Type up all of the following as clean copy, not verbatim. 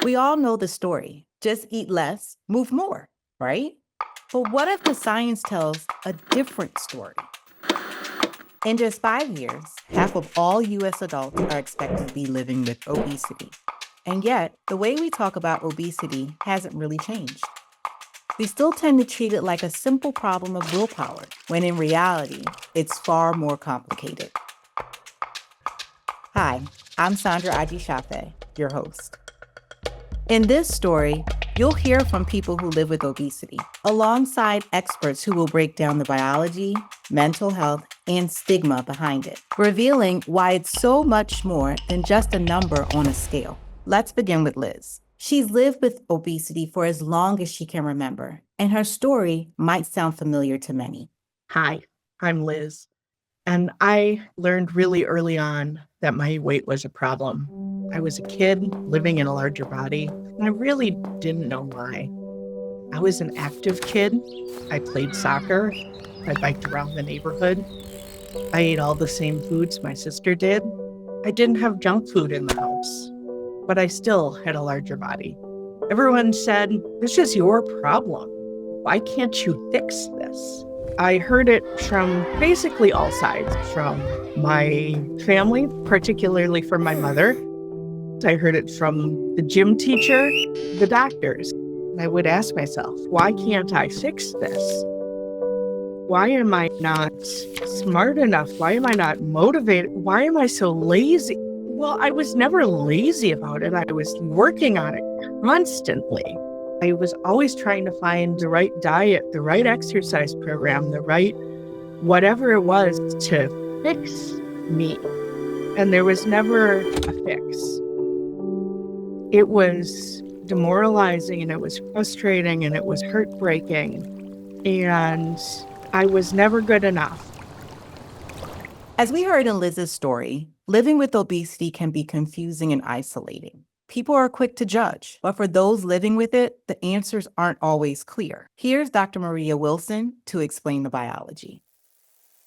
We all know the story. Just eat less, move more, right? But what if the science tells a different story? In just 5 years, half of all US adults are expected to be living with obesity. And yet, the way we talk about obesity hasn't really changed. We still tend to treat it like a simple problem of willpower, when in reality, it's far more complicated. Hi, I'm Sandra Aji-Shafe, your host. In this story, you'll hear from people who live with obesity, alongside experts who will break down the biology, mental health, and stigma behind it, revealing why it's so much more than just a number on a scale. Let's begin with Liz. She's lived with obesity for as long as she can remember, and her story might sound familiar to many. Hi, I'm Liz, and I learned really early on that my weight was a problem. I was a kid living in a larger body, and I really didn't know why. I was an active kid. I played soccer. I biked around the neighborhood. I ate all the same foods my sister did. I didn't have junk food in the house, but I still had a larger body. Everyone said, "This is your problem. Why can't you fix this?" I heard it from basically all sides, from my family, particularly from my mother. I heard it from the gym teacher, the doctors. And I would ask myself, why can't I fix this? Why am I not smart enough? Why am I not motivated? Why am I so lazy? Well, I was never lazy about it. I was working on it constantly. I was always trying to find the right diet, the right exercise program, the right whatever it was to fix me. And there was never a fix. It was demoralizing, and it was frustrating, and it was heartbreaking. And I was never good enough. As we heard in Liz's story, living with obesity can be confusing and isolating. People are quick to judge, but for those living with it, the answers aren't always clear. Here's Dr. Maria Wilson to explain the biology.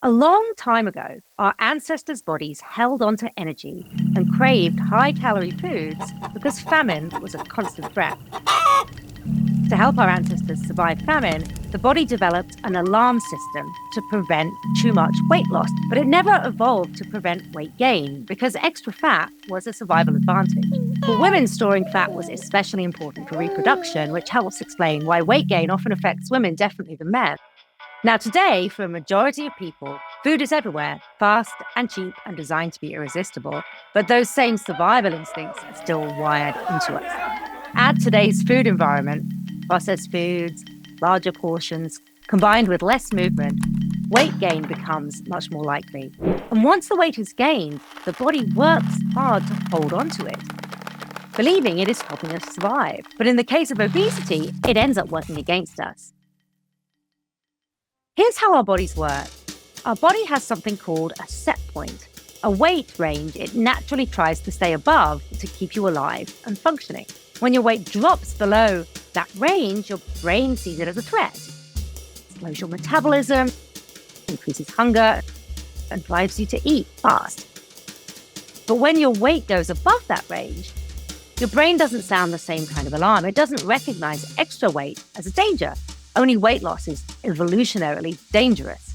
A long time ago, our ancestors' bodies held onto energy and craved high-calorie foods because famine was a constant threat. To help our ancestors survive famine, the body developed an alarm system to prevent too much weight loss, but it never evolved to prevent weight gain because extra fat was a survival advantage. For women, storing fat was especially important for reproduction, which helps explain why weight gain often affects women differently than men. Now, today, for a majority of people, food is everywhere, fast and cheap and designed to be irresistible, but those same survival instincts are still wired into us. Add today's food environment, processed foods, larger portions, combined with less movement, weight gain becomes much more likely. And once the weight is gained, the body works hard to hold on to it, believing it is helping us survive. But in the case of obesity, it ends up working against us. Here's how our bodies work. Our body has something called a set point, a weight range it naturally tries to stay above to keep you alive and functioning. When your weight drops below that range, your brain sees it as a threat. It slows your metabolism, increases hunger, and drives you to eat fast. But when your weight goes above that range, your brain doesn't sound the same kind of alarm. It doesn't recognize extra weight as a danger. Only weight loss is evolutionarily dangerous.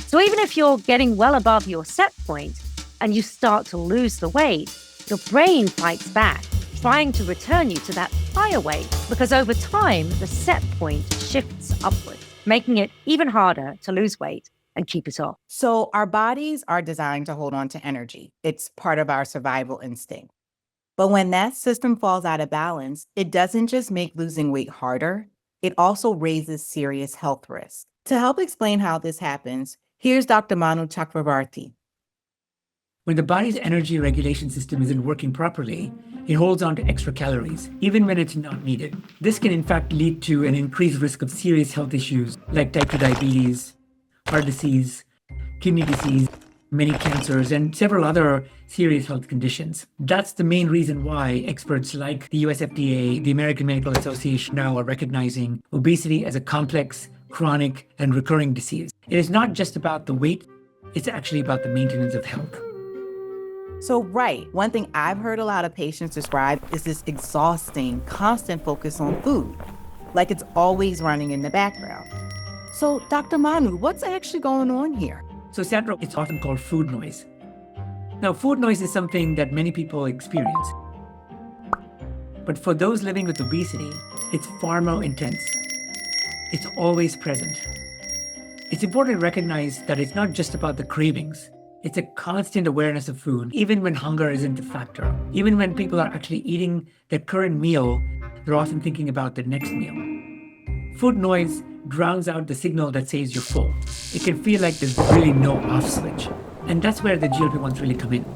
So even if you're getting well above your set point and you start to lose the weight, your brain fights back, trying to return you to that higher weight, because over time, the set point shifts upwards, making it even harder to lose weight and keep it off. So our bodies are designed to hold on to energy. It's part of our survival instinct. But when that system falls out of balance, it doesn't just make losing weight harder, it also raises serious health risks. To help explain how this happens, here's Dr. Manu Chakravarti. When the body's energy regulation system isn't working properly, it holds on to extra calories, even when it's not needed. This can in fact lead to an increased risk of serious health issues like type 2 diabetes, heart disease, kidney disease, many cancers, and several other serious health conditions. That's the main reason why experts like the US FDA, the American Medical Association now are recognizing obesity as a complex, chronic, and recurring disease. It is not just about the weight, it's actually about the maintenance of health. So, right, one thing I've heard a lot of patients describe is this exhausting, constant focus on food, like it's always running in the background. So, Dr. Manu, what's actually going on here? So, Sandra, it's often called food noise. Now, food noise is something that many people experience. But for those living with obesity, it's far more intense. It's always present. It's important to recognize that it's not just about the cravings. It's a constant awareness of food, even when hunger isn't a factor. Even when people are actually eating their current meal, they're often thinking about the next meal. Food noise drowns out the signal that says you're full. It can feel like there's really no off switch. And that's where the GLP-1s really come in.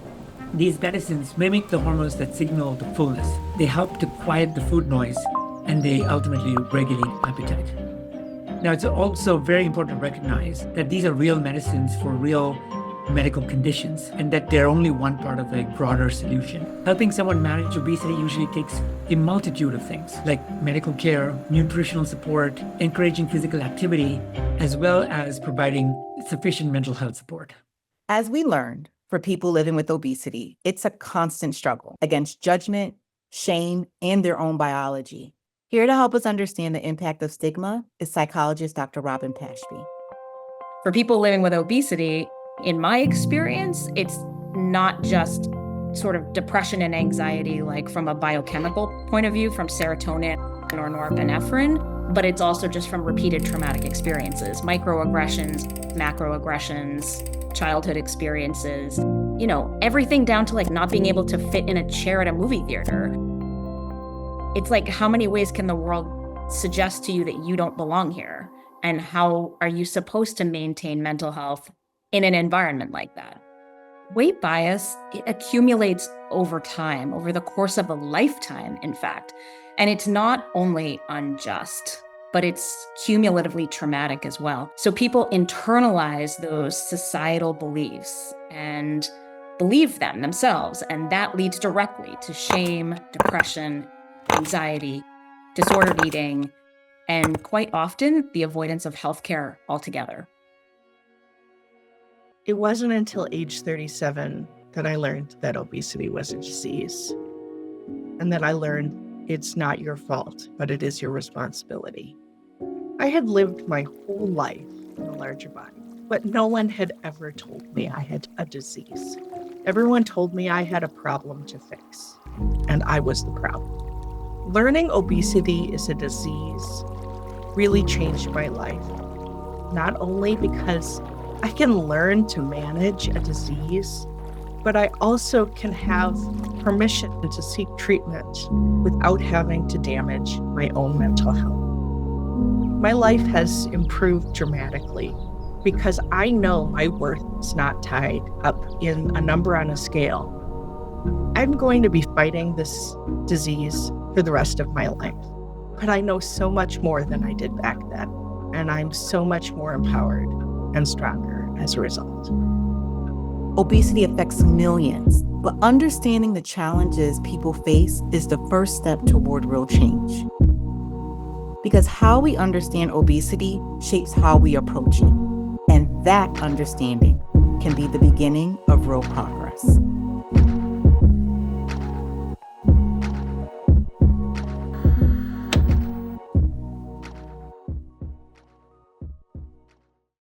These medicines mimic the hormones that signal the fullness. They help to quiet the food noise, and they ultimately regulate appetite. Now, it's also very important to recognize that these are real medicines for real medical conditions, and that they're only one part of a broader solution. Helping someone manage obesity usually takes a multitude of things, like medical care, nutritional support, encouraging physical activity, as well as providing sufficient mental health support. As we learned, for people living with obesity, it's a constant struggle against judgment, shame, and their own biology. Here to help us understand the impact of stigma is psychologist Dr. Robin Pashby. For people living with obesity, in my experience, it's not just sort of depression and anxiety, like from a biochemical point of view, from serotonin or norepinephrine, but it's also just from repeated traumatic experiences, microaggressions, macroaggressions, childhood experiences, everything down to like not being able to fit in a chair at a movie theater. It's like, how many ways can the world suggest to you that you don't belong here? And how are you supposed to maintain mental health in an environment like that? Weight bias, it accumulates over time, over the course of a lifetime, in fact. And it's not only unjust, but it's cumulatively traumatic as well. So people internalize those societal beliefs and believe them themselves. And that leads directly to shame, depression, anxiety, disordered eating, and quite often the avoidance of healthcare altogether. It wasn't until age 37 that I learned that obesity was a disease, and that I learned it's not your fault, but it is your responsibility. I had lived my whole life in a larger body, but no one had ever told me I had a disease. Everyone told me I had a problem to fix, and I was the problem. Learning obesity is a disease really changed my life, not only because I can learn to manage a disease, but I also can have permission to seek treatment without having to damage my own mental health. My life has improved dramatically because I know my worth is not tied up in a number on a scale. I'm going to be fighting this disease for the rest of my life, but I know so much more than I did back then, and I'm so much more empowered and stronger as a result. Obesity affects millions, but understanding the challenges people face is the first step toward real change. Because how we understand obesity shapes how we approach it, and that understanding can be the beginning of real progress.